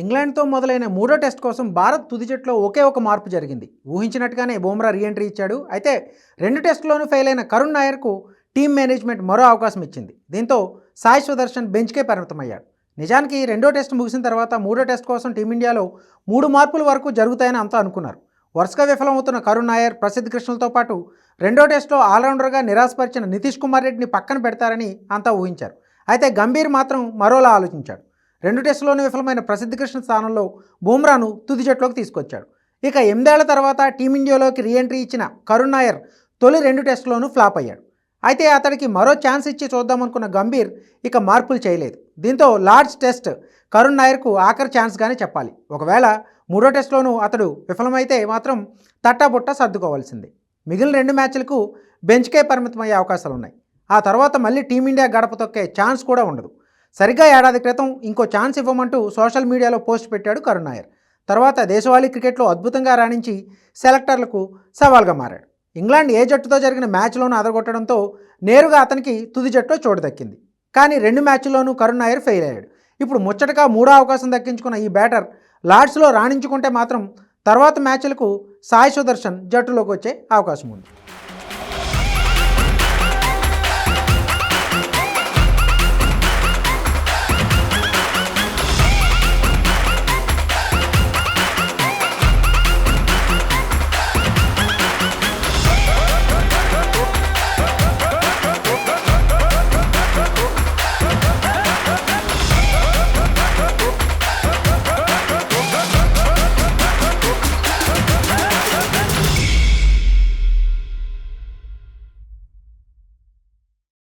ఇంగ్లాండ్తో మొదలైన మూడో టెస్ట్ కోసం భారత్ తుది జట్టులో ఒకే ఒక మార్పు జరిగింది. ఊహించినట్టుగానే బుమ్రా రీఎంట్రీ ఇచ్చాడు. అయితే రెండు టెస్టుల్లోనూ ఫెయిల్ అయిన కరుణ్ నాయర్కు టీం మేనేజ్మెంట్ మరో అవకాశం ఇచ్చింది. దీంతో సాయి సుదర్శన్ బెంచ్కే పరిమితమయ్యాడు. నిజానికి రెండో టెస్ట్ ముగిసిన తర్వాత మూడో టెస్ట్ కోసం టీమిండియాలో 3 మార్పుల వరకు జరుగుతాయని అంతా అనుకున్నారు. వరుసగా విఫలమవుతున్న కరుణ్ నాయర్, ప్రసిద్ధ్ కృష్ణలతో పాటు రెండో టెస్టులో ఆల్రౌండర్గా నిరాశపరిచిన నితీష్ కుమార్ రెడ్డిని పక్కన పెడతారని అంతా ఊహించారు. అయితే గంభీర్ మాత్రం మరోలా ఆలోచించాడు. రెండు టెస్టులోనూ విఫలమైన ప్రసిద్ధ కృష్ణ స్థానంలో బుమ్రాను తుది జట్టులోకి తీసుకొచ్చాడు. ఇక 8 ఏళ్ల తర్వాత టీమిండియాలోకి రీఎంట్రీ ఇచ్చిన కరుణ్ నాయర్ తొలి 2 టెస్టులోనూ ఫ్లాప్ అయ్యాడు. అయితే అతడికి మరో ఛాన్స్ ఇచ్చి చూద్దామనుకున్న గంభీర్ ఇక మార్పులు చేయలేదు. దీంతో లార్డ్స్ టెస్ట్ కరుణ్ నాయర్కు ఆఖరి ఛాన్స్గానే చెప్పాలి. ఒకవేళ మూడో టెస్టులోనూ అతడు విఫలమైతే మాత్రం తట్టాబుట్ట సర్దుకోవాల్సిందే. మిగిలిన 2 మ్యాచ్లకు బెంచ్కే పరిమితమయ్యే అవకాశాలున్నాయి. ఆ తర్వాత మళ్ళీ టీమిండియా గడప తొక్కే ఛాన్స్ కూడా ఉండదు. సరిగ్గా ఏడాది క్రితం ఇంకో ఛాన్స్ ఇవ్వమంటూ సోషల్ మీడియాలో పోస్ట్ పెట్టాడు కరుణ్ నాయర్. తర్వాత దేశవాళీ క్రికెట్లో అద్భుతంగా రాణించి సెలెక్టర్లకు సవాల్గా మారాడు. ఇంగ్లాండ్ ఏ జట్టుతో జరిగిన మ్యాచ్లోనూ అదరగొట్టడంతో నేరుగా అతనికి తుది జట్టులో చోటు దక్కింది. కానీ 2 మ్యాచ్ల్లోనూ కరుణ్ నాయర్ ఫెయిల్ అయ్యాడు. ఇప్పుడు ముచ్చటగా మూడో అవకాశం దక్కించుకున్న ఈ బ్యాటర్ లార్డ్స్లో రాణించుకుంటే మాత్రం తర్వాత మ్యాచ్లకు సాయి సుదర్శన్ జట్టులోకి వచ్చే అవకాశం ఉంది.